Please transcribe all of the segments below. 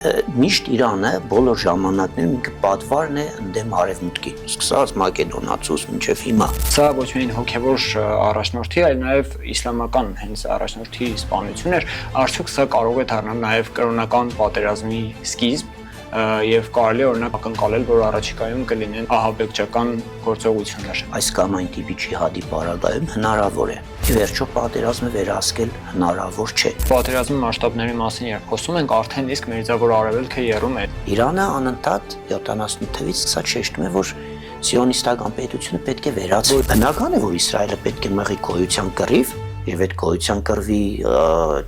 Միշտ Իրանը բոլոր ժամանակներում ինքը պատվարն է ընդդեմ արևմուտքի, սկսած Մակեդոնացուց մինչև հիմա։ Սա ոչ միայն հոգևոր առաջնորդի, այլ նաև իսլամական հենց առաջնորդի սպանություն էր, արդյոք սա կարող է դառնալ նաև կրոնական պատերազմի սկիզբ եւ կարելի է օրինակ ակնկալել, որ առաջիկայում կլինեն ահաբեկչական գործողություններ։ Այս կամ այն տիպի ջիհադի պարագայում հնարավոր է։ Ի վերջո պատերազմը վերահսկել հնարավոր չէ։ Պատերազմի մասշտաբների մասին երբ խոսում ենք, արդեն իսկ Մերձավոր Արևելքը եռում է։ Իրանը անընդհատ 70 թվականից սկսած շեշտում է, որ սիոնիստական պետությունը պետք է վերացվի։ Բնական է, որ Իսրայելը պետք է մղի գոյության կռիվ, եւ այդ գոյության կռվի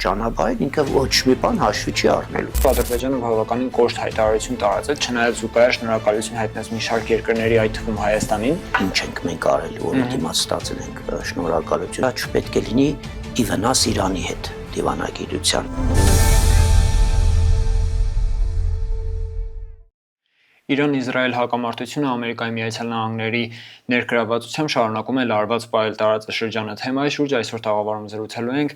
ճանապարհին ինքը ոչ մի բան հաշվի չի առնելու։ Ադրբեջանը բավականին կոշտ հայտարարություն տարածեց, չնայած զուգահեռ շնորհակալություն հայտնեց մի շարք երկրների, այդ թվում Հայաստանին։ Ինչ ենք մենք արել, որ դիմաց ստացել ենք շնորհակալություն։ Դա չպետք է լինի ի վնաս Իրանի հետ դիվանագիտության։ Իրան-Իսրայել հակամարտությունը Ամերիկայի Միացյալ Նահանգների ներգրավվածությամբ շարունակում է լարված պահել տարածաշրջանը։ Թեմայի շուրջ այսօր տաղավարում զրուցելու ենք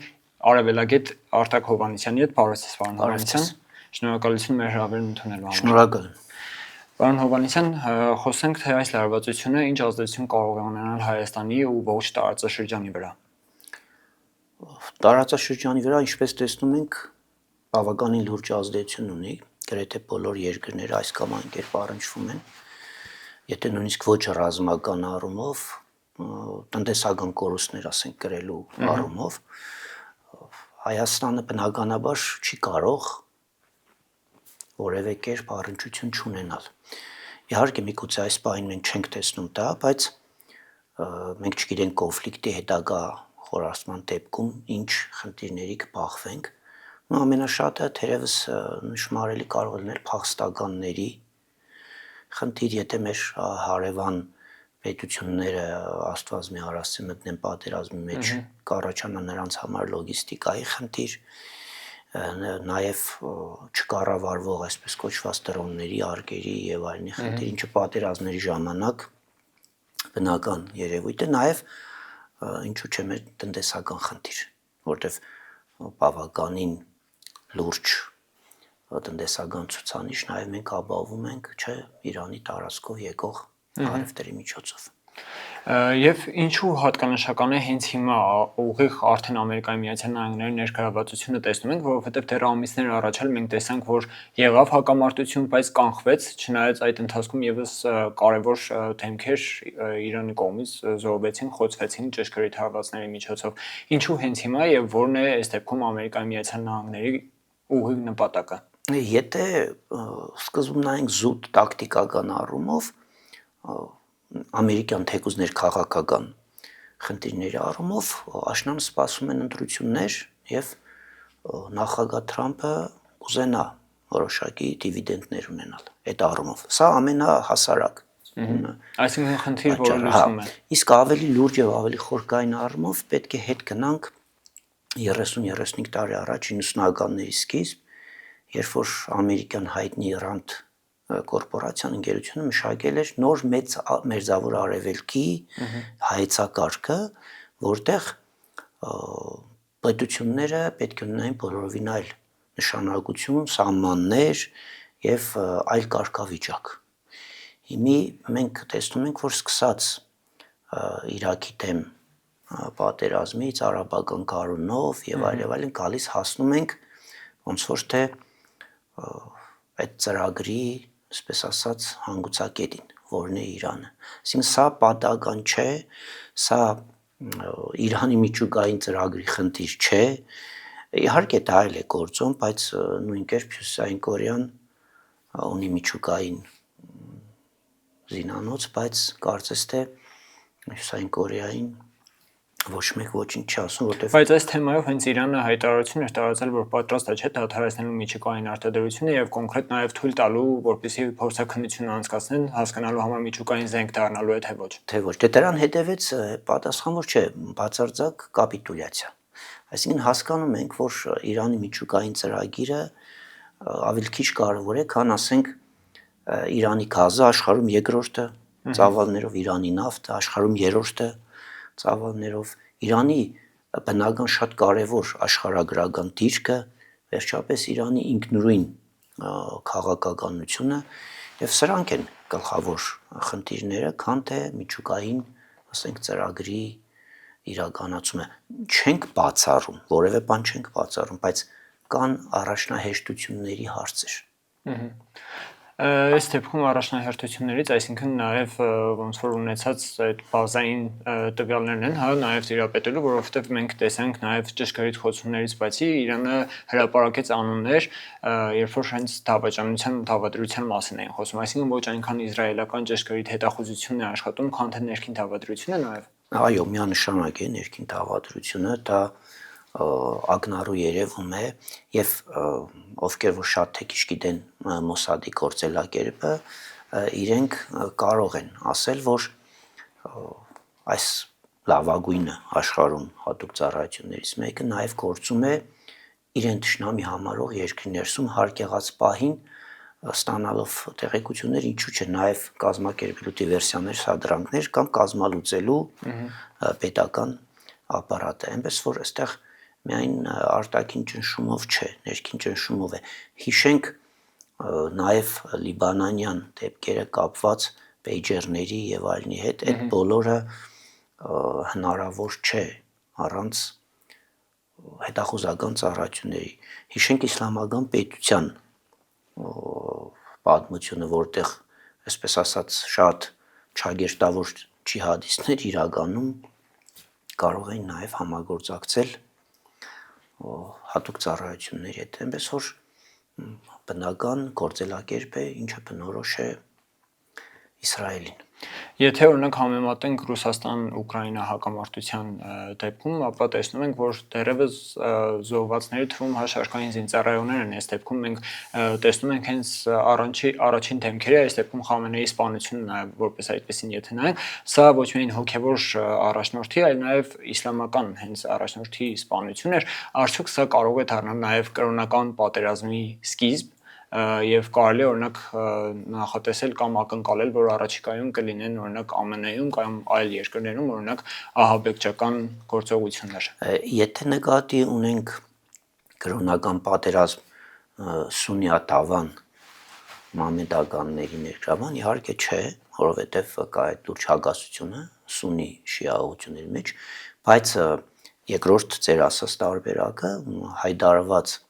արևելագետ Արտակ Հովհաննիսյանի հետ։ Բարև Հովհաննիսյան։ Շնորհակալություն մեր հրավերն ընդունելու համար։ Շնորհակալ եմ։ Պարոն Հովհաննիսյան, խոսենք թե այս լարվածությունը ինչ ազդեցություն կարող է ունենալ Հայաստանի ու ողջ տարածաշրջանի վրա։ Տարածաշրջանի վրա, ինչպես տեսնում ենք, բավականին լուրջ ազդեցություն ունի։ Գրեթե բոլոր երկրները այս կամ այն կերպ առնչվում են, եթե նույնիսկ ոչ ռազմական առումով, տնտեսական կորուստներ, ասենք, կրելու առումով, Հայաստանը բնականաբար չի կարող որևէ կերպ առնչություն չունենալ։ Իհարկե, միգուցե այս պահին մենք չենք տեսնում դա, բայց մենք չգիտենք կոնֆլիկտի հետագա խորացման դեպքում ինչ խնդիրների կբախվենք։ Ամենաշատը թերևս նշմարելի կարող է լինել փախստականների խնդիր, եթե մեր հարևան պետությունները Աստված մի արասի մտնեն պատերազմի մեջ, կառաջանա նրանց համար լոգիստիկայի խնդիր, նաև չկառավարվող այսպես կոչված դրոնների, արկերի եւ այլնի խնդիր, ինչը պատերազմների ժամանակ բնական երևույթ է, նաև ինչու՞ չէ մեր տնտեսական խնդիր, որտեղ բավականին լուրջ տնտեսական ցուցանիշ նաև մենք ապահովում ենք, չէ, Իրանի տարածքով եկող առևտրի միջոցով։ Եվ ինչու հատկանշական է հենց հիմա ուղիղ արդեն Ամերիկայի Միացյալ Նահանգների ներգրավվածությունը տեսնում ենք, որովհետև դեռ ամիսներ առաջ էլ մենք տեսանք, որ եղավ հակամարտություն, բայց կանխվեց, չնայած այդ ընթացքում եւս կարևոր դեմքեր Իրանի կողմից զոհվեցին, խոցվեցին ճշգրիտ հարվածների միջոցով։ Ինչու հենց հիմա եւ որն է այս դեպքում Ամերիկայի Միացյալ Նահանգների ուղիղ նպատակը։ Եթե սկզբում նայենք զուտ տակտիկական առումով, ամերիկյան թեկուզ ներքաղաքական խնդիրների առումով աշնան սպասում են ընտրություններ եւ նախագահ Թրամփը կուզենա որոշակի դիվիդենդներ ունենալ այդ առումով։ Սա ամենահասարակ։ Այսինքն խնդիր, որը լուծվում է։ Իսկ ավելի լուրջ եւ ավելի խորքային առումով պետք է հետ գնանք 30-35 տարի առաջ 90-ականների սկիզբ, երբ որ ամերիկյան հայտնի Rand կորպորացիան ընկերությունը մշակել էր նոր մերձավոր արևելքի հայեցակարգը, որտեղ պետությունները պետք է ունենային բոլորովին այլ նշանակություն, սահմաններ եւ այլ կարգավիճակ։ Հիմի մենք տեսնում ենք, որ սկսած Իրաքի դեմ պատերազմից, արաբական գարունով եւ այլն գալիս հասնում ենք ոնց որ թե այդ ծրագրի, այսպես ասած, հանգուցակետին, որն է Իրանը։ Այսինքն սա պատահական չէ, սա Իրանի միջուկային ծրագրի խնդիր չէ։ Իհարկե դա այլ է գործում, բայց նույն կերպ Հյուսիսային Կորեան ունի միջուկային զինանոց, բայց կարծես թե Հյուսիսային Կորեային ոչ մեկ ոչինչ չի ասում, որտեղ Բայց այս թեմայով հենց Իրանը հայտարարություն էր տարածել, որ պատրաստ է չէ դադարեցնելու միջուկային արտադրությունը եւ կոնկրետ նաեւ թույլ տալու, որպեսզի փորձաքննություն անցկացնեն, հասկանալու համար միջուկային զենք դառնալու է թե ոչ։ Թե ոչ։ Դե դրան հետևեց պատասխան, որ չէ, բացարձակ կապիտուլյացիա։ Այսինքն հասկանում ենք, որ Իրանի միջուկային ծրագիրը ավելի քիչ կարևոր է, քան ասենք Իրանի գազը աշխարհում երկրորդը, ծավալներով Իրանի նավթը աշխարհում երրորդը, ծավալներով Իրանի բնական շատ կարևոր աշխարհագրական դիրքը, վերջապես Իրանի ինքնուրույն քաղաքականությունը եւ սրանք են գլխավոր խնդիրները, քան թե միջուկային, ասենք, ծրագրի իրականացումը չենք բացառում, որևէ բան չենք բացառում, բայց կան առաջնահերթությունների հարցեր։ Այս դեպքում առաջնահերթություններից, այսինքն նաև ոնց որ ունեցած այդ բազային տվյալներն են, հա, նաև տիրապետելու, որովհետև մենք տեսանք նաև ճշգրիտ խոցումներից բացի Իրանը հրապարակեց անուններ, երբ որ հենց դավաճանության դավադրության մասին էին խոսում, այսինքն ոչ այնքան իսրայելական ճշգրիտ հետախուզությունն է աշխատում, քան թե ներքին դավադրությունը նաև։ Այո, միանշանակ է ներքին դավադրությունը, դա ակնառու երևում է եւ ովքեր որ շատ թեքիչ գիտեն Մոսադի գործելակերպը, իրենք կարող են ասել, որ այս լավագույնը աշխարհում հատուկ ծառայություններից մեկը նաեւ գործում է իրեն ճշնամի համարող երկրի ներսում հարկեղած պահին ստանալով տեղեկություններ, ինչու՞ չէ նաև կազմակերպելու դիվերսիաներ, սադրանքներ կամ կազմալուծելու պետական ապարատը, այնպես որ այստեղ միայն արտաքին ճնշումով չէ, ներքին ճնշումով է։ Հիշենք նաև լիբանանյան դեպքերը կապված պեյջերների եւ այլնի հետ, այդ բոլորը հնարավոր չէ առանց հետախուզական ծառայությունների։ Հիշենք իսլամական պետության պատմությունը, որտեղ, այսպես ասած, շատ չագերտավոր ջիհադիստներ իրականում կարող են նաև համագործակցել հատուկ ծառայությունների հետ, այնպես որ բնական գործելակերպ է, ինչը բնորոշ է Իսրայելին։ Եթե օրինակ համեմատենք Ռուսաստան-Ուկրաինա հակամարտության դեպքում, ապա տեսնում ենք, որ դեռևս զոհվածների թվում հաշարժային զինծառայողներ են։ Այս դեպքում մենք տեսնում ենք հենց առաջին դեմքերը, այս դեպքում Խամենեի սպանությունը նաև որպես այդպեսին եթե նայենք, սա ոչ միայն հոգևոր առաջնորդի, այլ նաև իսլամական հենց առաջնորդի սպանություն էր։ Արդյոք սա կարող է դառնալ նաև կրոնական պատերազմի սկիզբ եւ կարելի է օրինակ նախատեսել կամ ակնկալել, որ առաջիկայում կլինեն օրինակ ԱՄՆ-ում կամ այլ երկրներում օրինակ ահաբեկչական գործողություններ։ Եթե նկատի ունենք կրոնական պատերազմ սուննիատավան մամեդականների ներգրավան, իհարկե չէ, որովհետև կա այդ լուրջ հակասությունը սուննի շիա ուղղությունների մեջ, բայց երկրորդ ձեր ասած տարբերակը հայտարարված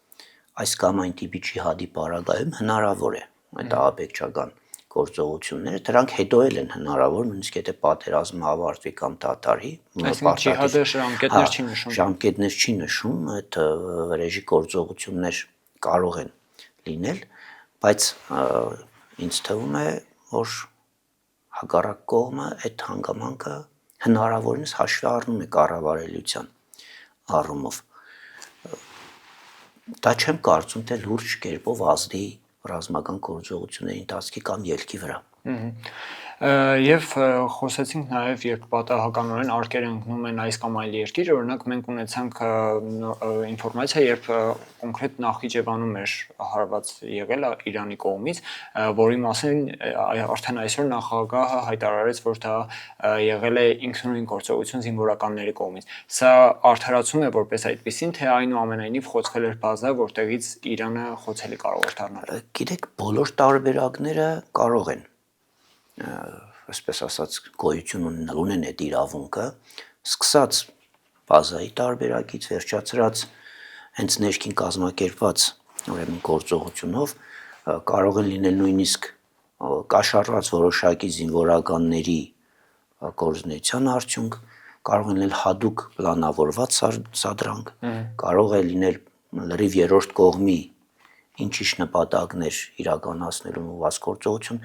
այս կամ այն տիպի ջիհադի պարագայում հնարավոր է այդ ահաբեկչական գործողությունները, դրանք հետո են հնարավոր, նույնիսկ եթե պատերազմը ավարտվի կամ դադարի, այսինքն ջիհադը ժամկետներ չի նշում։ Ժամկետներ չի նշում, այդ ռեժի գործողություններ կարող են լինել, բայց ինձ թվում է, որ հակառակ կողմը այդ հանգամանքը հնարավորինս հաշվի առնում է կառավարելիության առումով։ Դա չեմ կարծում, թե լուրջ կերպով ազդի ռազմական գործողությունների ընթացքի կամ ելքի վրա։ Եվ խոսեցինք նաև, երբ պատահականորեն արկեր ընկնում են այս կամ այլ երկիր, օրինակ մենք ունեցանք ինֆորմացիա, երբ կոնկրետ Նախիջևանում էր հարված եղել Իրանի կողմից, որի մասին արդեն այսօր նախագահը հայտարարեց, որ դա եղել է ինքնուրույն գործողություն զինվորականների կողմից։ Սա արդարացում է որպես այդպեսին, թե այնուամենայնիվ խոցվել էր բազա, որտեղից Իրանը խոցելի կարող էր դառնալ։ Գիտեք, բոլոր տարբերակները կարող են այսպես ասած գոյություն ունեն այդ իրավունքը, սկսած բազայի տարբերակից վերջացրած հենց ներքին կազմակերպված ուրեմն գործողությունով կարող են լինել նույնիսկ կաշառած որոշակի զինվորականների գործունեության արդյունք, կարող են լինել հատուկ պլանավորված սադրանք, կարող է լինել լրիվ երրորդ կողմի ինչ-ինչ նպատակներ իրականացնելու ուղղված գործողություն,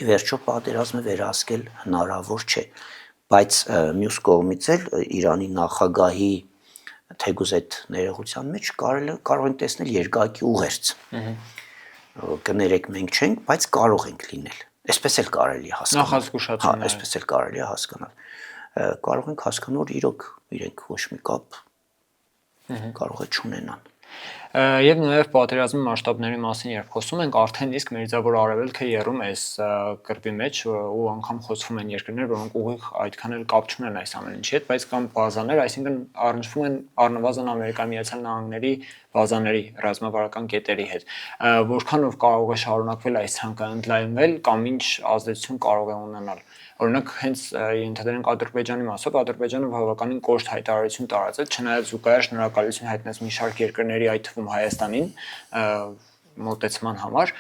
վերջո պատերազմը վերահսկել հնարավոր չէ, բայց մյուս կողմից էլ Իրանի նախագահի թեկուզ այդ ներողության մեջ կարող են տեսնել երկակի ուղերձ։ Կներեք մենք չենք, բայց կարող ենք լինել։ Այսպես էլ կարելի է հասկանալ։ Նախազգուշացում։ Այսպես էլ կարելի է հասկանալ։ Կարող ենք հասկանալ, որ իրոք իրենք ոչ մի կապ կարող է չունենան։ Եվ նաև պատերազմի մասշտաբների մասին երբ խոսում ենք, արդեն իսկ Մերձավոր Արևելքը եռում է այս կրպի մեջ ու անգամ խոսվում են երկրներ, որոնք ուղիղ այդքան էլ կապ չունեն այս ամեն ինչի հետ, բայց կամ բազաներ, այսինքն առնչվում են առնվազն Ամերիկայի Միացյալ Նահանգների բազաների ռազմավարական կետերի հետ, որքանով կարող է շարունակվել այս ցանկը ընդլայնվել կամ ինչ ազդեցություն կարող է ունենալ։ Օրինակ, հենց ենթադրենք Ադրբեջանի մասով, Ադրբեջանը բավականին կոշտ հայտարարություն տարածեց, չնայած զուգահեռ շնորհակալություն հայտնեց մի շարք երկրների, այդ թվում Հայաստանին, մոտեցման համար,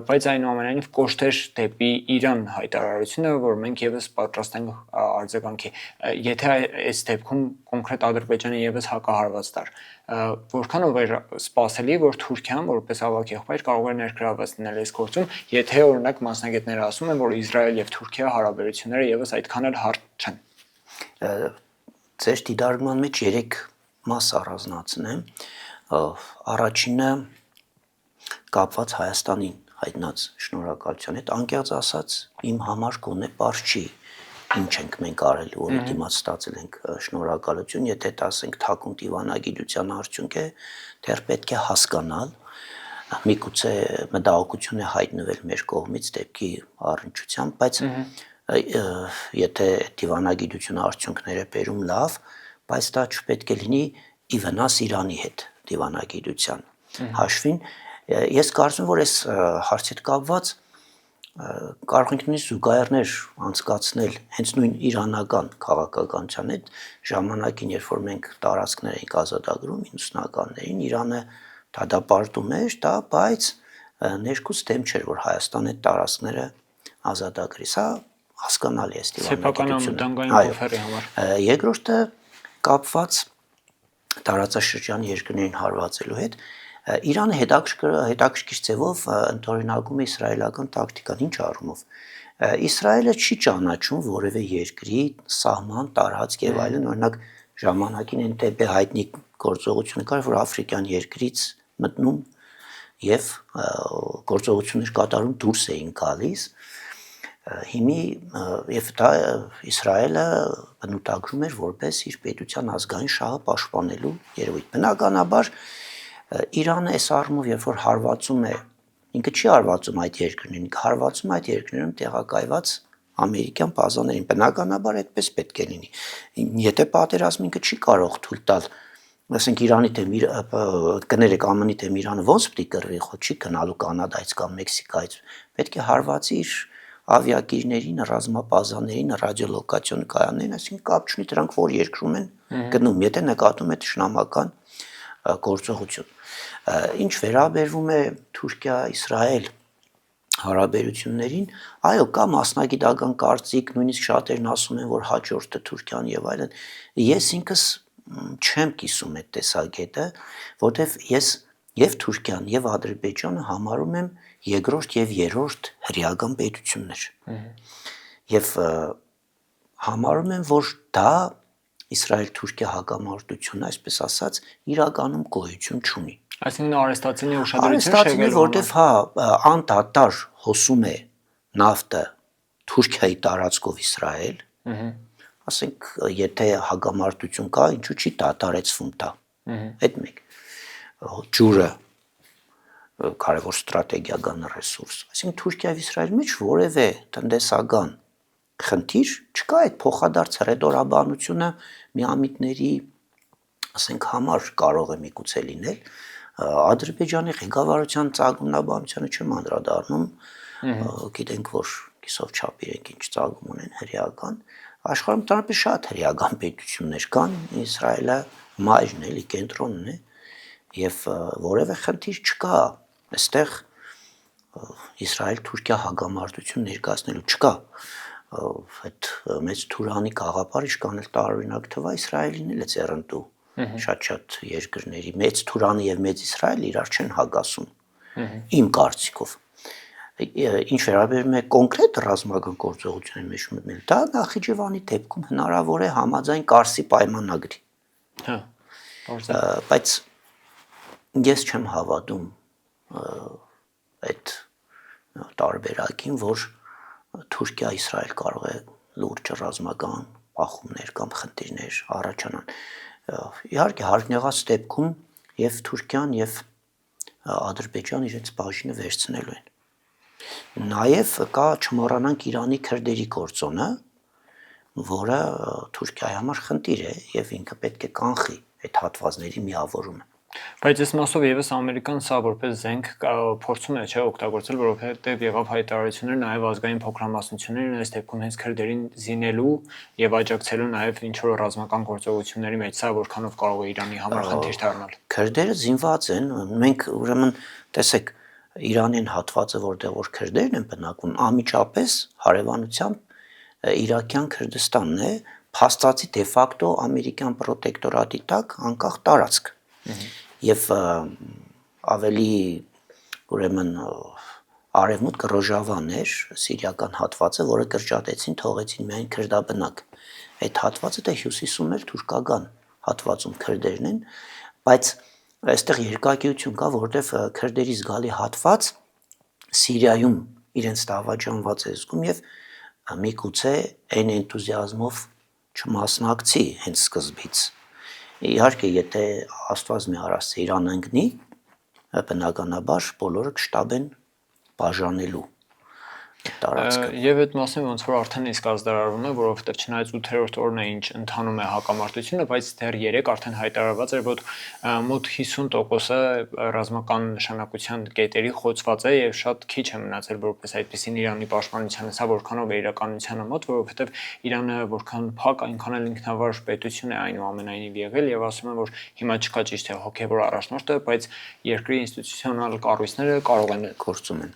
բայց այնուամենայնիվ կոշտ էր դեպի Իրան հայտարարությունը, որ մենք եւս պատրաստ ենք արձագանքի։ Եթե այս դեպքում կոնկրետ Ադրբեջանը եւս հակահարված դար, որքանով էր սպասելի, որ Թուրքիան, որպես ավագ եղբայր, կարող է ներգրավված լինել այս գործում, եթե օրինակ մասնագետները ասում են, որ Իսրայել եւ Թուրքիա հարաբերությունները եւս այդքան էլ հարթ չեն։ Ձեր դիտարկման մեջ 3 մաս առանձնացնեմ։ Առաջինը կապված Հայաստանին հայտնած շնորհակալության հետ, անկեղծ ասած, իմ համար գոնե պարզ չի, ինչ ենք մենք արել, որի դիմաց ստացել ենք շնորհակալություն, եթե ասենք թաքուն դիվանագիտության արդյունք է, դեռ պետք է հասկանալ, միգուցե մտահոգություն է հայտնվել մեր կողմից դեպքի առնչությամբ, բայց եթե դիվանագիտությունը արդյունքները բերում լավ, բայց դա չպետք է լինի ի վնաս Իրանի հետ դիվանագիտության հաշվին։ Ես կարծում եմ, որ այս հարցի հետ կապված կարող ենք նույնիսկ զուգահեռներ անցկացնել հենց նույն իրանական քաղաքականության հետ, ժամանակին, երբ որ մենք տարածքներ էինք ազատագրում 90-ականներին, Իրանը դատապարտում էր դա, բայց ներքուց դեմ չէր, որ Հայաստանը այդ տարածքները ազատագրի։ Սա հասկանալի է սեփական անվտանգային բուֆերի համար։ Երկրորդը կապված տարածաշրջանի երկրներին հարվածելու հետ, Իրանը հետաքրքիր ձևով ընդօրինակում է իսրայելական տակտիկան, ինչ առումով։ Իսրայելը չի ճանաչում որևէ երկրի սահման, տարածք եւ այլն, օրինակ ժամանակին NTB հայտնի գործողությունը կար, որ աֆրիկյան երկրից մտնում եւ գործողություններ կատարում դուրս էին գալիս։ Հիմի եւ դա Իսրայելը բնութագրում էր որպես իր պետության ազգային շահը պաշտպանելու երևույթ։ Բնականաբար Իրանը այս առումով երբ որ հարվածում է, ինքը չի հարվածում այդ երկրներին, ինքը հարվածում այդ երկրներում տեղակայված ամերիկյան բազաներին, բնականաբար այդպես պետք է լինի։ Եթե պատերազմը ինքը չի կարող թույլ տալ, ասենք Իրանի դեմ կներեք ԱՄՆ-ի դեմ Իրանը ոնց պետք է կռվի, ხო չի գնալու Կանադայից կամ Մեքսիկայից, պետք է հարվածի իր ավիակիրներին, ռազմաբազաներին, ռադիոլոկացիոն կայաններին, այսինքն կապ չունի դրանք որ երկրում են գնում, եթե նկատում է թշնամական գործողություն։ Ինչ վերաբերվում է Թուրքիա-Իսրայել հարաբերություններին, այո, կա մասնագիտական կարծիք, նույնիսկ շատերն ասում են, որ հաջորդը Թուրքիան եւ այլն։ Ես ինքս չեմ կիսում այդ տեսակետը, որտեվ ես եւ Թուրքիան եւ Ադրբեջանը համարում եմ երկրորդ եւ երրորդ հրեական պետություններ։ Եվ համարում եմ, որ դա Իսրայել-Թուրքիա հակամարտությունը, այսպես ասած, իրականում գոյություն չունի։ Այսինքն Արեստացինի ուշադրություն շեղելու, որտեվ անդադար հոսում է նավթը Թուրքիայի տարածքով Իսրայել, ասենք, եթե հակամարտություն կա, ինչու չի դադարեցվում դա։ Այդ մեկ ջուրը կարևոր ստրատեգիական ռեսուրս։ Այսինքն Թուրքիա եւ Իսրայելի մեջ որևէ տնտեսական խնդիր չկա, այդ փոխադարձ հռետորաբանությունը միամիտների, ասենք, համար կարող է միգուցե լինել։ Ադրբեջանի ղեկավարության ծագումնաբանությանը չեմ անդրադառնում, գիտենք, որ կիսով չափ իրենք ինչ ծագում ունեն հրեական, աշխարհում տարբեր շատ հրեական պետություններ կան, Իսրայելը մայրն է, կենտրոնն է, եւ որևէ խնդիր չկա, այստեղ Իսրայել-Թուրքիա հակամարտություն ներկայացնելու չկա։ Այդ մեծ Թուրանի գաղափարը իշքան էլ տարօրինակ թվա, Իսրայելին էլ է ձեռնտու շատ երկրների, մեծ Թուրանը եւ մեծ Իսրայելը իրար չեն հակասում, իմ կարծիքով։ Ինչ վերաբերում է կոնկրետ ռազմական գործողությունների մեջ մտնել, դա Նախիջևանի դեպքում հնարավոր է համաձայն Կարսի պայմանագրի։ Բայց ես չեմ հավատում այդ տարբերակին, որ Թուրքիա-Իսրայել կարող է լուրջ ռազմական բախումներ կամ խնդիրներ առաջանան։ Իհարկե, հարկ եղած դեպքում եւ Թուրքիան եւ Ադրբեջան իրենց բաժինը վերցնելու են։ Նաեւ կա չմոռանանք Իրանի քրդերի գործոնը, որը Թուրքիայի համար խնդիր է եւ ինքը պետք է կանխի այդ հատվածների միավորումը։ Բայց այս մասով եւս Ամերիկան սա որպես զենք փորձում է չէ օգտագործել, որովհետեւ եղավ հայտարարություններ նաեւ ազգային փոքրամասնություններին այս դեպքում հենց քրդերին զինելու եւ աջակցելու նաեւ ինչ որ ռազմական գործողությունների մեջ, սա որքանով կարող է Իրանի համար խնդիր դառնալ։ Քրդերը զինված են, մենք ուրեմն տեսեք Իրանին հատվածը, որտեղ որ քրդերն են բնակվում, անմիջապես հարևանությամբ Իրաքյան Քրդստանն է, փաստացի դե ֆակտո ամերիկյան պրոտեկտորատի տակ անկախ տարածք։ Եվ ավելի ուրեմն արևմուտք Ռոժավան էր սիրիական հատվածը, որը կրճատեցին, թողեցին միայն քրդաբնակ։ Այդ հատվածը դե հյուսիսում էր թուրքական հատվածում քրդերն են, բայց այստեղ երկակիություն կա, որովհետև քրդերի զգալի հատված Սիրիայում իրենց դավաճանված է զգում եւ միգուցե այն էնտուզիազմով չմասնակցի հենց սկզբից։ Իհարկե, եթե Աստված մի արասցե Իրան ընկնի, բնականաբար բոլորը կշտաբեն բաժանելու տարածքը։ Եվ այդ մասին ոնց որ արդեն իսկ ազդարարվում է, որովհետև չնայած 8-րդ օրն է ինչ ընթանում է հակամարտությունը, բայց դեռ 3 արդեն հայտարարված էր, որ մոտ 50%-ը ռազմական նշանակության կետերի խոցված է եւ շատ քիչ է մնացել որպես այդպեսին Իրանի պաշտպանությանը, սա որքանով է իրականությանը մոտ, որովհետև Իրանը որքան փակ, այնքան էլ ինքնավար պետություն է այնուամենայնիվ եղել եւ ասում են, որ հիմա չկա ճիշտ է հոգեվոր առաջնորդը, բայց երկրի ինստիտուցիոնալ կառույցները կարող են գործում են։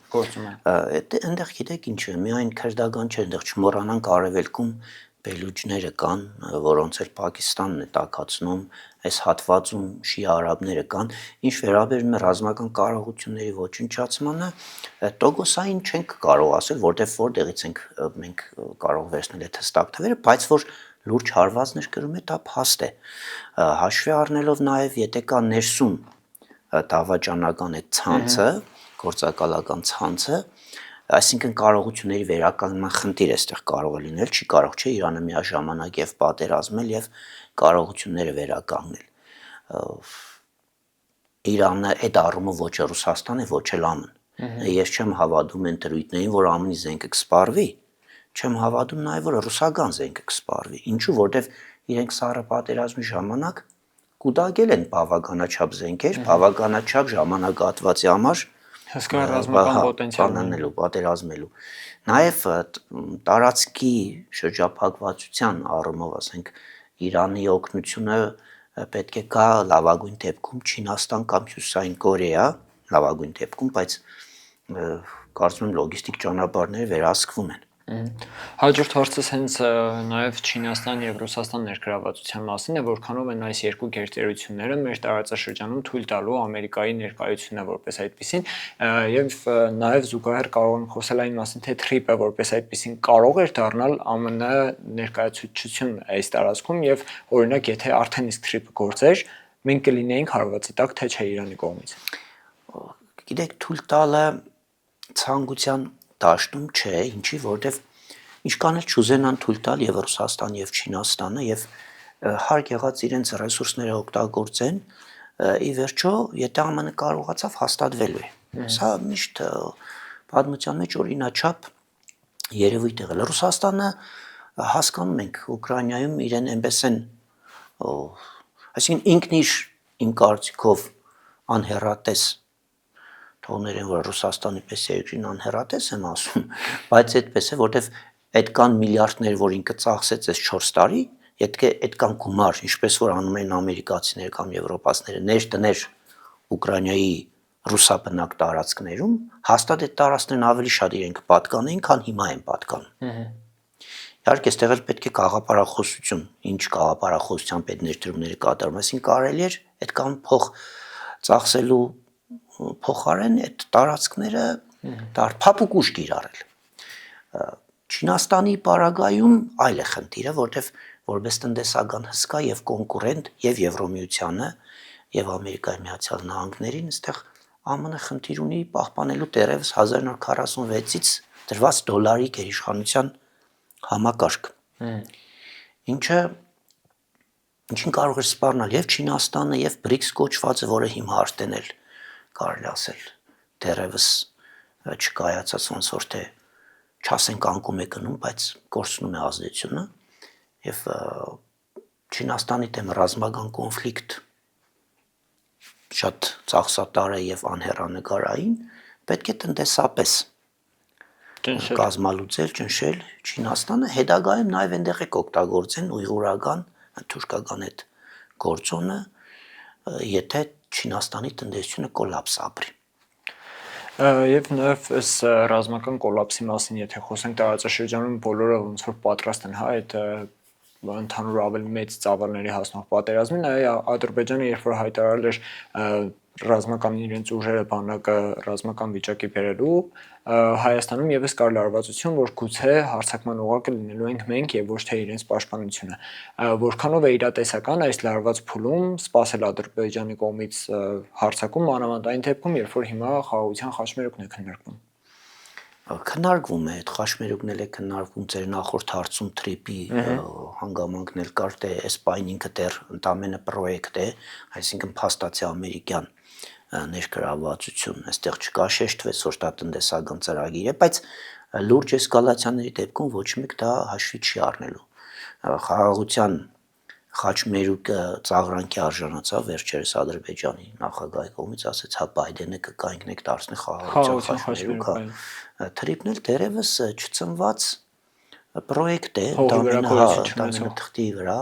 Այնտեղ գիտեք ինչ է, միայն քրդական չէ, այնտեղ չմոռանանք արևելքում բելուջները կան, որոնց էլ Պակիստանն է տաքացնում, այս հատվածում շիա արաբները կան, ինչ վերաբերում է ռազմական կարողությունների ոչնչացմանը, տոկոսային չենք կարող ասել, որտեղից ենք մենք կարող վերցնել այդ հստակ թվերը, բայց որ լուրջ հարվածներ կրում է, դա փաստ է։ Հաշվի առնելով նաև, եթե կա ներսում դավաճանական այդ ցանցը, գործակալական ցանցը, այսինքն կարողությունների վերականգնման խնդիր այստեղ կարող է լինել, չի կարող չէ Իրանը միաժամանակ եւ պատերազմել եւ կարողությունները վերականգնել։ Իրանը այդ առումով ոչ է Ռուսաստանը, ոչ էլ ԱՄՆ-ը։ Ես չեմ հավատում այն դրույթներին, որ ԱՄՆ-ի զենքը կսպառվի, չեմ հավատում նաեւ որ ռուսական զենքը կսպառվի։ Ինչու, որտեվ իրենք սառը պատերազմի ժամանակ կուտակել են բավականաչափ զենքեր, բավականաչափ ժամանակահատվածի համար հսկա ռազմական պոտենցիալ ունենալու, պատերազմելու։ Նաև տարածքի շրջափակվածության առումով, ասենք, Իրանի օգնությունը պետք է գա լավագույն դեպքում Չինաստան կամ Հյուսիսային Կորեա, լավագույն դեպքում, բայց կարծում եմ լոգիստիկ ճանապարհները վերահսկվում են։ Հաջորդ հարցս հենց նաև Չինաստան եւ Ռուսաստան ներգրավվածության մասին է, որքանով են այս երկու գերտերությունները մեր տարածաշրջանում թույլ տալու Ամերիկայի ներկայությունը որպես այդպեսին եւ նաև զուգահեռ կարող եմ խոսել այն մասին, թե թրիպը որպես այդպեսին կարող էր դառնալ ԱՄՆ ներկայացուցչություն այս տարածքում եւ օրինակ եթե արդեն իսկ թրիպը գործեր, մենք կլինեինք հարվածի տակ, թե չէ Իրանի կողմից։ Գիտեք, թույլ տալը ցանկության դաշտում չէ, ինչի, որտեվ ինչքան էլ չուզենան թույլ տալ եւ Ռուսաստան եւ Չինաստանը եւ հարկ եղած իրենց ռեսուրսները օգտագործեն, ի վերջո, եթե ԱՄՆ կարողացավ հաստատվելու է։ Սա միշտ պատմության մեջ օրինաչափ երևույթ եղել։ Ռուսաստանը հասկանում ենք Ուկրաինայում իրեն այնպես են, այսինքն ինքն իր իմ կարծիքով անհեռատես թողներեն, որ Ռուսաստանի պես երկրին անհեռատես եմ ասում, բայց այդպես է, որտեվ այդքան միլիարդներ, որ ինքը ծախսեց այս 4 տարի, եթե այդքան գումար, ինչպես որ անում են ամերիկացիները կամ եվրոպացիները, ներդներ Ուկրաինայի ռուսաբնակ տարածքներում, հաստատ այդ տարածքներն ավելի շատ իրենք պատկանեին, քան հիմա են պատկանում։ Իհարկե, այստեղ էլ պետք է գաղափարախոսություն, ինչ գաղափարախոսությամբ այդ ներդրումները կատարում, այսինքն կարելի էր այդքան փող ծախսելու փոխարեն այդ տարածքները փափուկ ուժ կիրառել։ Չինաստանի պարագայում այլ է խնդիրը, որտեվ որպես տնտեսական հսկա եւ կոնկուրենտ եւ Եվրոմիությանը եւ Ամերիկայի Միացյալ Նահանգներին, այստեղ ԱՄՆ խնդիր ունի պահպանելու դեռևս 1946-ից դրված դոլարի գերիշխանության համակարգ, ինչը ինչին կարող էր սպառնալ եւ Չինաստանը եւ BRICS կոչվածը, որը հիմա արդեն էլ կարելի ասել դեռևս չկայացած ոնց որ թե չասենք անկում է գնում, բայց կորցնում է ազդեցությունը եւ Չինաստանի դեմ ռազմական կոնֆլիկտ շատ ծախսատար է եւ անհեռանկարային, պետք է տնտեսապես կազմալուծել, ճնշել Չինաստանը, հետագայում նաև այնտեղ է կօգտագործեն ուйղուրական, թուրքական այդ գործոնը, եթե Չինաստանի տնտեսությունը կոլապս ապրի։ Եվ նաև այս ռազմական կոլապսի մասին, եթե խոսենք տարածաշրջանում, բոլորը ոնց որ պատրաստ են, հա, այդ ընդհանուր ավելի մեծ ծավալների հասնող պատերազմին, Ադրբեջանը երբ որ հայտարարել էր ռազմական իրենց ուժերը բանակը ռազմական վիճակի բերելու, Հայաստանում եւս կար լարվածություն, որ գուցե հարձակման ուղղակը լինելու ենք մենք եւ ոչ թե իրենց պաշտպանությունը։ Որքանով է իրատեսական այս լարված փուլում սпасել Ադրբեջանի կողմից հարձակում, մանավանդ այն դեպքում, երբ որ հիմա խաղաղության խաչմերուկն է քննարկվում։ Քննարկվում է, այդ խաչմերուկն էլ է քննարկվում ձեր նախորդ հարցում թրիպի հանգամանքն էլ կար, թե այս պայն ինքը դեռ ընդամենը պրոյեկտ է, այսինքն փաստացի ամերիկյան ներգրավվածություն, այստեղ չկա շեշտվեց, որ դա տնտեսական ծրագիր է, բայց լուրջ էսկալացիաների դեպքում ոչ մեկ դա հաշվի չի առնելու։ Խաղաղության խաչմերուկը ծաղրանքի արժանացավ վերջերս Ադրբեջանի նախագահի կողմից, ասեց, հա Բայդենը կգա ինքն եք դարձնի խաղաղության խաչմերուկը։ Թրիպն էլ դերևս չծնված պրոյեկտ է, դա թղթի վրա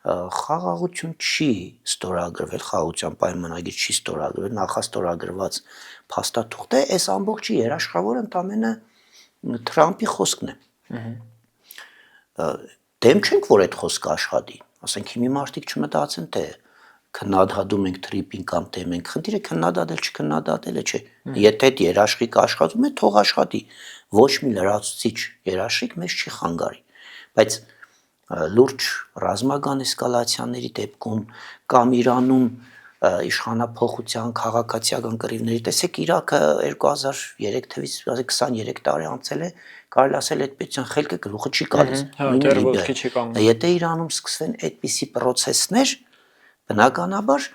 խաղաղություն չի ստորագրվել, խաղաղության պայմանագիր չի ստորագրվել, նախաստորագրված փաստաթուղթ է, այս ամբողջի երաշխավորը ընդամենը Թրամփի խոսքն է։ Դեմ չենք, որ այդ խոսքը աշխատի, ասենք հիմի մարդիկ չմտածեն, թե քննադատում ենք թրիպին կամ դեմ ենք, խնդիրը քննադատել չքննադատելը չէ։ Եթե այդ երաշխիքը աշխատում է, թող աշխատի։ Ոչ մի լրացուցիչ երաշխիք մեզ չի խանգարի։ Բայց լուրջ ռազմական էսկալացիաների դեպքում կամ Իրանում իշխանափոխության քաղաքացիական կռիվների, տեսեք Իրաքը 2003 թվականից 23 տարի անցել է, կարելի ասել այդպեսյան խելքը գլուխը չի գալիս։ Եթե Իրանում սկսվեն այդպիսի process-ներ, բնականաբար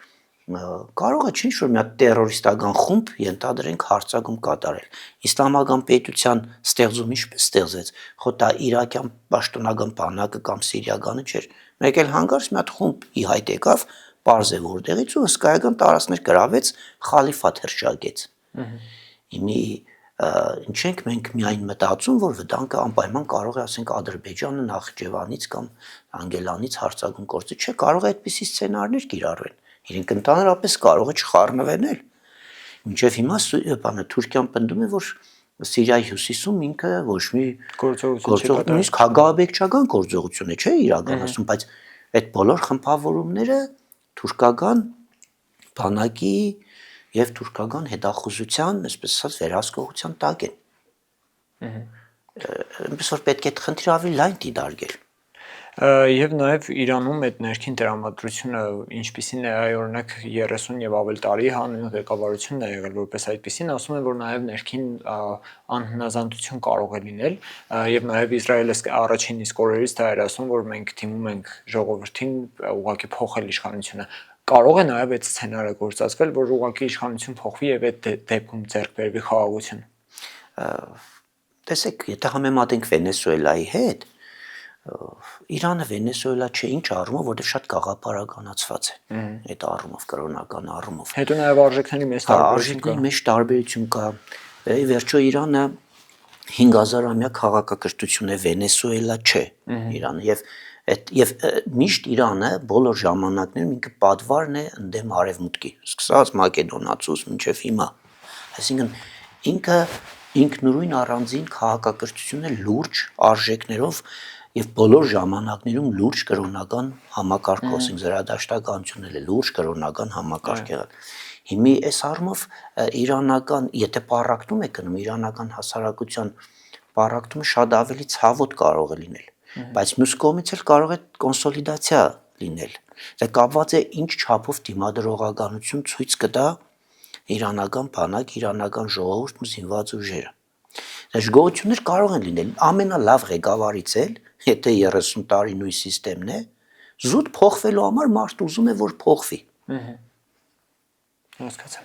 կարող է ինչ-որ մի հատ տերորիստական խումբ ենթադրենք հարձակում կատարել։ Իսլամական պետության ստեղծում ինչպես ստեղծեց, խո դա իրաքյան պաշտոնական բանակը կամ սիրիականը չէր։ Մեկ էլ հանկարծ մի հատ խումբ ի հայտ եկավ, պարզ է որտեղից ու հսկայական տարածքներ գրավեց, խալիֆատ հրճակեց։ Հիմի ինչ ենք մենք միայն մտածում, որ վտանգը անպայման կարող է, ասենք, Ադրբեջանը Նախիջևանից կամ Անգելանից հարձակում գործի, չէ, կարող է այդպիսի սցենարներ կիրառվեն։ Իրենք ընդհանրապես կարող է չխառնվեն։ Մինչև հիմա Թուրքիան պնդում է, որ Սիրիայի հյուսիսում ինքը ոչ մի գործողություն, նույնիսկ հակաաբեկչական գործողություն է, չէ, իրականացում, բայց այդ բոլոր խմբավորումները թուրքական բանակի եւ թուրքական հետախուզության, այսպես ասած, վերահսկողության տակ են։ Այնպես որ պետք է այդ խնդիրը ավելի լայն դիտարկել։ Եվ նաև Իրանում այդ ներքին տրամադրությունը ինչպիսին է, օրինակ 30 եւ ավել տարի հանուն ղեկավարությունն է եղել որպես այդպիսին, ասում են, որ նաև ներքին անհնազանդություն կարող է լինել եւ նաև Իսրայելը առաջին իսկ օրերից դա էր ասում, որ մենք թիմում ենք ժողովրդին ուղղակի փոխել իշխանությունը։ Կարող է նաև այդ սցենարը գործածվել, որ ուղղակի իշխանություն փոխվի եւ այդ դեպքում ձեռք բերվի խաղաղություն։ Տեսեք, եթե համեմատենք Վենեսուելայի հետ, Իրանը Վենեսուելա չէ, ինչ առումով, որտեղ շատ գաղափարականացված է այդ առումով, կրոնական առումով։ Հետո նաև արժեքների մեծ տարբերություն կա։ Արժեքների մեծ տարբերություն կա։ Ի վերջո Իրանը 5000-ամյա քաղաքակրթություն է, Վենեսուելա չէ Իրանը եւ միշտ Իրանը բոլոր ժամանակներում ինքը պատվարն է ընդդեմ արևմուտքի, սկսած Մակեդոնացուց մինչեւ հիմա։ Այսինքն ինքը ինքնուրույն առանձին քաղաքակրթություն է լուրջ արժեքներով եւ բոլոր ժամանակներում լուրջ կրոնական համակարգ, ասենք զրադաշտականությունն է լուրջ կրոնական համակարգ եղել։ Հիմի այս առումով իրանական, եթե պարակտում է գնում իրանական հասարակության պարակտումը շատ ավելի ցավոտ կարող է լինել, բայց մյուս կողմից էլ կարող է կոնսոլիդացիա լինել։ Դա կապված է ինչ չափով դիմադրողականություն ցույց կտա իրանական բանակ, իրանական ժողովուրդ ու զինված ուժերը։ Դժգոհություններ կարող են լինել ամենալավ ղեկավարից էլ, եթե 30 տարի նույն համակարգն է, Զուտ փոխվելու համար մարդ ուզում է որ փոխվի։ Հասկացա։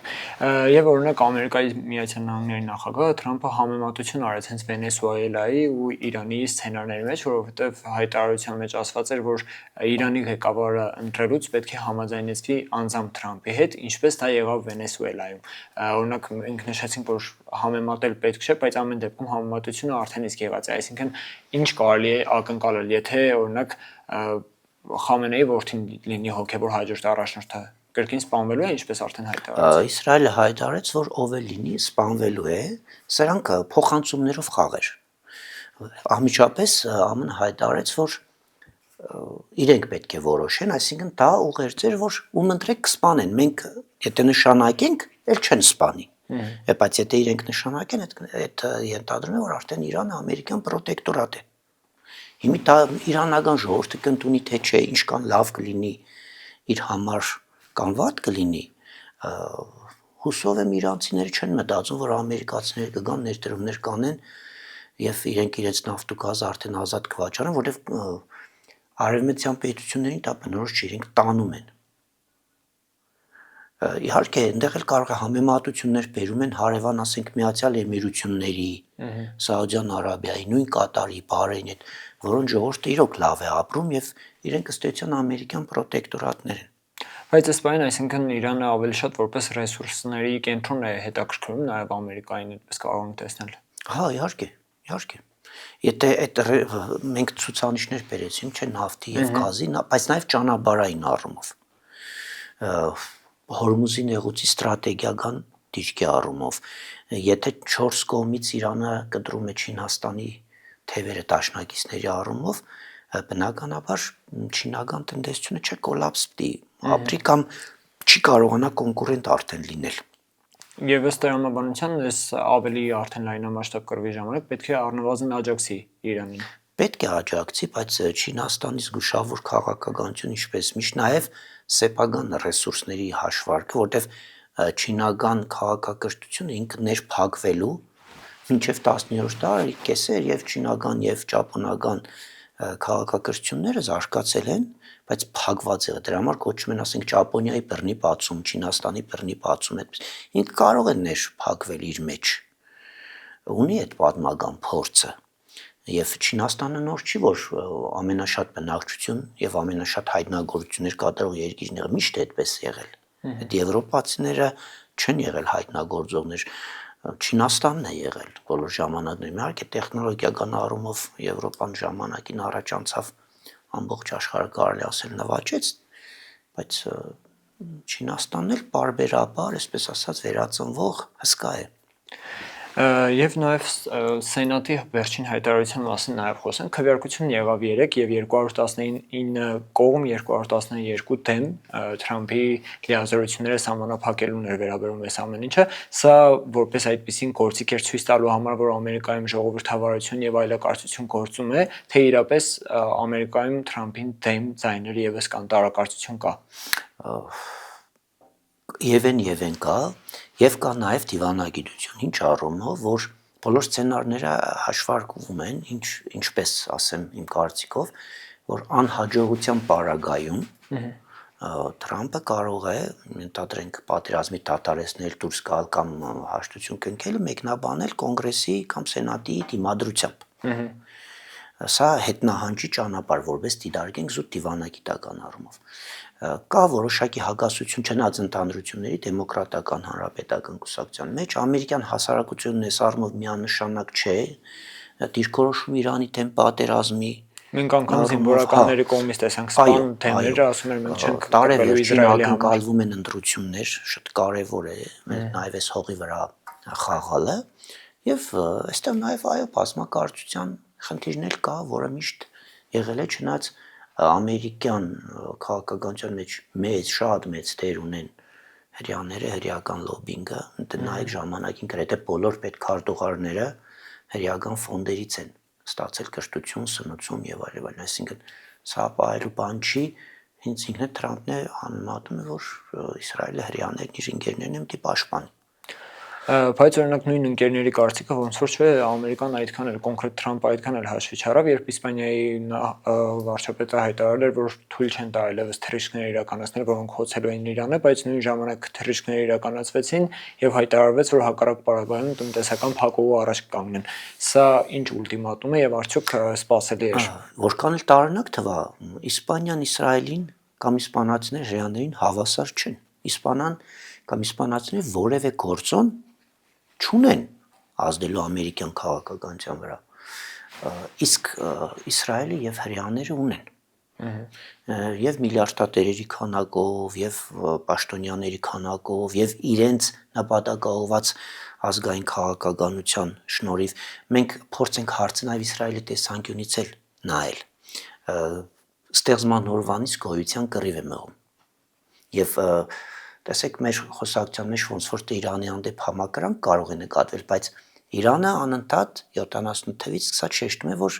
Եվ օրինակ Ամերիկայի Միացյալ Նահանգների նախագահ Թրամփը համեմատություն արեց հենց Վենեսուելայի ու Իրանի սցենարների մեջ, որովհետև հայտարարության մեջ ասված էր, որ Իրանի ղեկավարը ընտրելուց պետք է համաձայնեցվի անձամբ Թրամփի հետ, ինչպես դա եղավ Վենեսուելայում։ Օրինակ մենք նշեցինք, որ համեմատել պետք չէ, բայց ամեն դեպքում համեմատությունը արդեն իսկ եղած է, այսինքն ինչ կարելի է ակնկալել, եթե օրինակ Խամենեի որդին լինի հոգևոր հաջորդ առաջնորդը կրկին սպանվելու է, ինչպես արդեն հայտարարեց։ Իսրայելը հայտարարեց, որ ով է լինի, սպանվելու է, սրանք փոխանցումներով խաղեր։ Անմիջապես ԱՄՆ հայտարարեց, որ իրենք պետք է որոշեն, այսինքն դա ուղերձ էր, որ ում ընտրեք կսպանեն, մենք եթե նշանակենք, էլ չեն սպանի։ Բայց եթե իրենք նշանակեն, այդ ենթադրում է, որ արդեն Իրանը ամերիկյան պրոտեկտորատ է։ Հիմա դա իրանական ժողովուրդը կընդունի թե չէ, ինչքան լավ կլինի իր համար կամ վատ կլինի, հուսով եմ իրանցիները չեն մտածում, որ ամերիկացիները կգան ներդրումներ կանեն եւ իրենք իրենց նավթ ու գազը արդեն ազատ կվաճառեն, որովհետեւ արևմտյան պետություններին դա բնորոշ չի, իրենք տանում են։ Իհարկե, այնտեղ էլ կարող է համեմատություններ բերում են հարևան, ասենք, Միացյալ Էմիրությունների, Սաուդյան Արաբիայի, նույն Կատարի, Բահրեյնի հետ, որոնց ժողովուրդը իրոք լավ է ապրում եւ իրենք ըստ էության ամերիկյան պրոտեկտորատներ են։ Բայց այս բանը, այսինքն Իրանը ավելի շատ որպես ռեսուրսների կենտրոն է հետաքրքրում նաև Ամերիկային, այդպես կարող ենք տեսնել։ Հա, իհարկե։ Եթե այդ մենք ցուցանիշներ բերեցինք, չէ, նավթի եւ գազի, բայց նաեւ ճանապարհային առումով։ Հորմուզի նեղուցի ստրատեգիական դիրքի առումով, եթե 4 կողմից Իրանը կտրում է Չինաստանի թևերը դաշնակիցների առումով, բնականաբար չինական տնտեսությունը չէ կոլապս պիտի ապրի կամ չի կարողանա կոնկուրենտ արդեն լինել։ Եվ ըստ տրամաբանության այս ավելի արդեն լայնամասշտաբ կռվի ժամանակ պետք է առնվազն աջակցի Իրանին։ Պետք է աջակցի, բայց Չինաստանի զգուշավոր քաղաքականություն ինչպես միշտ նաև սեփական ռեսուրսների հաշվարկը, որտեղ չինական քաղաքակրթությունը ինքը ներփակվելու մինչև 19-րդ դարի կեսեր եւ չինական եւ ճապոնական քաղաքակրթությունները զարգացել են, բայց փակված է դրա համար կոչում են, ասենք, Ճապոնիայի բռնի բացում, Չինաստանի բռնի բացում, այդպես։ Ինքը կարող է ներփակվել իր մեջ։ Ունի այդ պատմական փորձը։ Եվ Չինաստանը նոր չի, որ ամենաշատ բնակչություն եւ ամենաշատ հայտնագործություններ կատարող երկիրն է, միշտ այդպես եղել։ Այդ եվրոպացիները չեն եղել հայտնագործողներ, Չինաստանն է եղել բոլոր ժամանակներում։ Իհարկե տեխնոլոգիական առումով Եվրոպան ժամանակին առաջ անցավ, ամբողջ աշխարհը կարելի ասել նվաճեց, բայց Չինաստանն էլ բարբերաբար, այսպես ասած, վերածնվող հսկա է։ Եվ նաև Սենատի վերջին հայտարարության մասին նաև խոսենք, քվեարկություն եղավ 3 եւ 219 կողմ 212 դեմ Թրամփի լիազորությունները սահմանափակելուն էր վերաբերում այս ամեն ինչը, սա որպես այդպիսին գործիք էր ցույց տալու համար, որ Ամերիկայում ժողովրդավարություն եւ այլակարծություն գործում է, թե իրապես Ամերիկայում Թրամփին դեմ ձայներ եւս կան, տարակարծություն կա։ Եվեն կա, եւ կա նաեւ դիվանագիտություն, ինչ առումով, որ բոլոր սցենարները հաշվարկվում են, ինչպես ասեմ իմ կարծիքով, որ անհաջողության պարագայում Թրամփը կարող է, ընդհանրենք պատերազմի դադարեցնել, դուրս գալ կամ հաշտություն կնքել, մեկնաբանել կոնգրեսի կամ սենատի դիմադրությամբ։ Սա հետնահանջի ճանապարհ, որպես դիտարկենք զուտ դիվանագիտական առումով։ Կա որոշակի հակասություն չնայած ընդհանրությունների դեմոկրատական հանրապետական կուսակցության մեջ, ամերիկյան հասարակությունն այս առումով միանշանակ չէ, դիրքորոշում Իրանի դեմ պատերազմի։ Մենք անգամ զինվորականների կողմից տեսանք սպան թեմերը, ասում են մենք չենք տարեվերջին Իսրայելի ակնկալվում են ընտրություններ, շատ կարևոր է նաև այս հողի վրա խաղալը, եւ այստեղ նաև այո բազմակարծության խնդիրներ կա, որը միշտ եղել է, չնայած ամերիկյան քաղաքականության մեջ շատ մեծ դեր ունեն հրեաները, հրեական լոբինգը, նայեք ժամանակին գրեթե բոլոր պետքարտուղարները հրեական ֆոնդերից են ստացել կրթություն, սնուցում եւ այլն, այսինքն սա ապահովելու բան չի, հենց ինքն Թրամփն է համեմատում, որ Իսրայելը հրեաներն իր ընկերներն են պիտի պաշտպանի։ Բայց օրինակ նույն ընկերների կարծիքը ոնց որ չէ, Ամերիկան այդքան էլ կոնկրետ Թրամփը այդքան էլ հաշվի չառավ, երբ Իսպանիայի վարչապետը հայտարարել էր, որ թույլ չեն տա այլևս թռիչքներ իրականացնել, որոնք խոցելու են Իրանը, բայց նույն ժամանակ թռիչքները իրականացվեցին եւ հայտարարվեց, որ հակառակ պարագայում տնտեսական փակուղու առաջ կկանգնեն։ Սա ինչ ուլտիմատում է եւ արդյոք սպասելի էր։ Որքան էլ տարօրինակ թվա, Իսպանիան Իսրայելին կամ իսպանացիները հրեաներին հավասար չեն։ Իսպանան կամ իսպանացիները որևէ գործոն չունեն ազդելու ամերիկյան քաղաքականության վրա։ Իսկ Իսրայելը եւ հրեաները ունեն։ Եվ միլիարդատերերի քանակով, եւ պաշտոնյաների քանակով, եւ իրենց նպատակաուղված ազգային քաղաքականության շնորհիվ մենք փորձենք հարցնել Իսրայելի տեսանկյունից էլ նայել։ Ստեղծման օրվանից գոյության կռիվ է մղում։ Եվ տեսեք մեր խոսակցության մեջ ոնց որ Իրանի հանդեպ համակրանք կարող է նկատվել, բայց Իրանը անընդհատ 70 թվականից սկսած շեշտում է, որ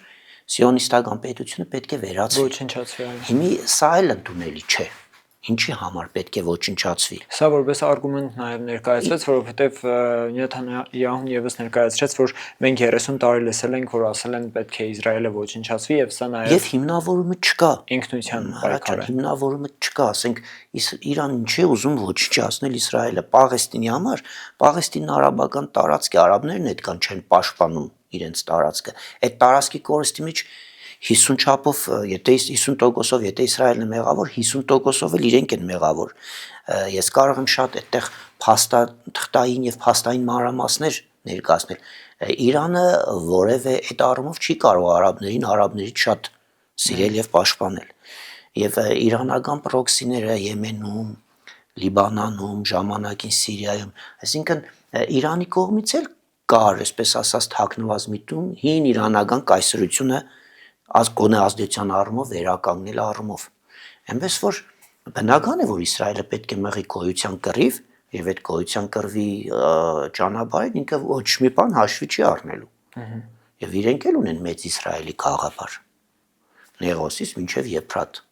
սիոնիստական պետությունը պետք է վերացվի։ Ոչնչացվի։ Հիմի սա էլ ընդունելի չէ։ Ինչի համար պետք է ոչնչացվի։ Սա որպես արգումենտ նաև ներկայացվեց, որովհետև Նեթանյահուն եւս ներկայացրեց, որ մենք 30 տարի լսել ենք, որ ասել են պետք է Իսրայելը ոչնչացվի եւ սա նաև Եվ հիմնավորումը չկա։ ինքնության պայքար է։ Հիմնավորումը չկա, ասենք Իրանը ինչ է ուզում ոչնչացնել Իսրայելը Պաղեստինի համար, Պաղեստինն արաբական տարածք է, արաբներն այդքան չեն պաշտպանում իրենց տարածքը։ Այդ տարածքի կորստի մեջ 50 չափով, եթե 50%-ով, եթե Իսրայելն է մեղավոր, 50%-ով էլ իրենք են մեղավոր։ Ես կարող եմ շատ այդտեղ փաստաթղթային եւ փաստային մանրամասներ ներկայացնել։ Իրանը որևէ այդ առումով չի կարող արաբներից շատ սիրել եւ պաշտպանել։ Եվ իրանական պրոքսիները Եմենում, Լիբանանում, ժամանակին Սիրիայում, այսինքն Իրանի կողմից էլ կար, այսպես ասած, թաքնված միտում հին իրանական կայսրությունը գոնե ազդեցության առումով վերականգնել առումով։ Այնպես որ բնական է, որ Իսրայելը պետք է մղի գոյության կռիվ եւ այդ գոյության կռվի ճանապարհին ինքը ոչ մի բան հաշվի չի առնելու։ Եվ իրենք էլ ունեն մեծ Իսրայելի գաղափար։ Նեղոսից մինչև Եփրատ։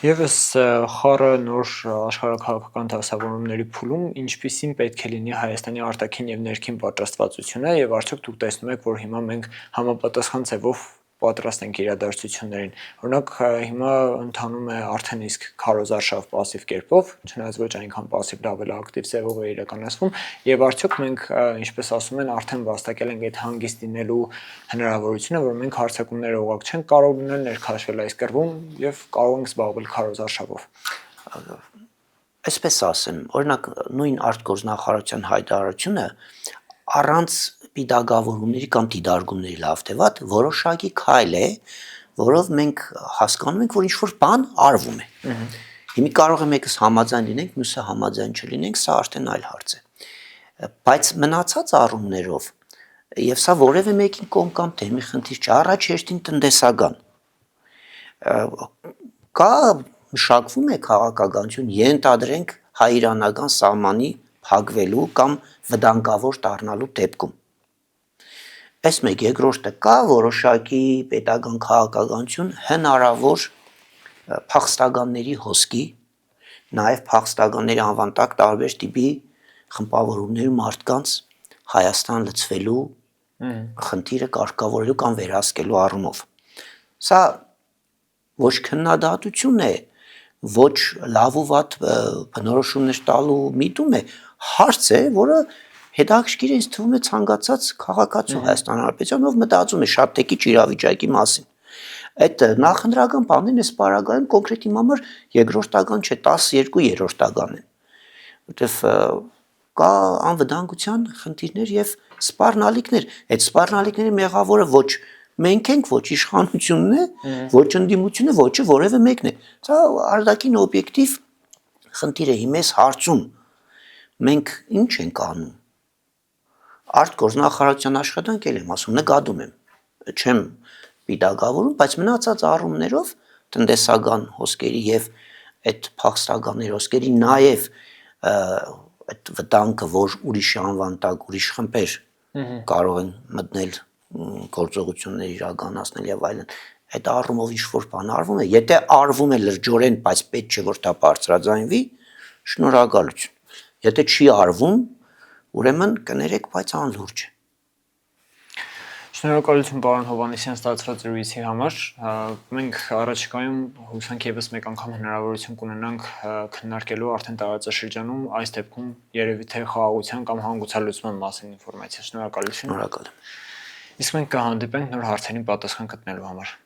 Եվս խառը նոր աշխարհակաղակական դասավորումների փուլում ինչպիսին պետք է լինի Հայաստանի արտաքին եւ ներքին պատրաստվածությունը եւ արդյոք դուք տեսնում եք, որ հիմա մենք համապատասխան ձևով պատրաստ ենք իրադարձություններին։ Օրինակ հիմա ընթանում է արդեն իսկ քարոզարշավ пассив կերպով, չնայած ոչ այնքան пассив, լավ էլ ակտիվ ձևով է իրականացվում, եւ արդյոք մենք, ինչպես ասում են, արդեն վաստակել ենք այդ հանգիստ լինելու հնարավորությունը, որ մենք հարցակումները ուղղակ չենք կարող լինել ներքաշվել այս կռվում եւ կարող ենք զբաղվել քարոզարշավով։ Այսպես ասեմ, օրինակ նույն արտգործնախարարության հայտարարությունը առանց պիտակավորումների կամ դիդարգումների լավ թե վատ որոշակի քայլ է, որով մենք հասկանում ենք, որ ինչ-որ բան արվում է։ Հիմա կարող է մեկս համաձայն լինենք, մյուսը համաձայն չլինենք, սա արդեն այլ հարց է։ Բայց մնացած առումներով, եւ սա որևէ մեկին կողմ կամ դեմի խնդիր չէ, առաջ հերթին տնտեսական։ Կա մշակվում է քաղաքականություն, ենթադրենք հայ-իրանական սահմանի փակվելու կամ վտանգավոր դառնալու դեպքում։ Այս մեկ երկրորդը կա որոշակի պետական քաղաքականություն հնարավոր փախստականների հոսքի, նաև փախստականների անվան տակ տարբեր տիպի խմբավորումների մարդկանց Հայաստան լցվելու խնդիրը կարգավորելու կամ վերահսկելու առումով։ Սա ոչ քննադատություն է, ոչ լավ ու վատ բնորոշումներ տալու միտում է, հարց է, որը հետաքրքիր է ինձ թվում է ցանկացած քաղաքացու Հայաստան Հանրապետության, ով մտածում է շատ տեկիչ իրավիճակի մասին։ Այդ նախընտրական բանին էս պարագայում կոնկրետ իմ համար երկրորդական չէ, 12-երորդական են, որտեվ կա անվտանգության խնդիրներ եւ սպառնալիքներ։ Այդ սպառնալիքների մեղավորը ոչ մենք ենք, ոչ իշխանությունն է, ոչ ընդդիմությունը, ոչը որևէ մեկն է։ Սա արտաքին օբյեկտիվ խնդիր է։ Հիմա այս հարցում մենք ինչ ենք անում։ Արտգործնախարարության աշխատանք էլ եմ ասում, նկատում եմ, չեմ պիտակավորում, բայց մնացած առումներով տնտեսական հոսքերի եւ այդ փախստականների հոսքերի նաեւ այդ վտանգը, որ ուրիշի անվան տակ ուրիշ խմբեր կարող են մտնել գործողություններ իրականացնել եւ այլն, այդ առումով ինչ-որ բան արվում է, եթե արվում է լրջորեն, բայց պետք չէ որ դա բարձրաձայնվի, շնորհակալություն։ Եթե չի արվում Ուրեմն կներեք, բայց անլուրջ։ Շնորհակալություն պարոն Հովհաննիսյան ստացած զրույցի համար։ Մենք առաջիկայում հուսանք եւս մեկ անգամ հնարավորություն կունենանք քննարկելու արդեն տարածաշրջանում այս դեպքում երևի թե խաղաղության կամ հանգուցալուծման մասին ինֆորմացիա։ Շնորհակալություն։ Շնորհակալ եմ։ Իսկ մենք կհանդիպենք նոր հարցերին պատասխան գտնելու համար։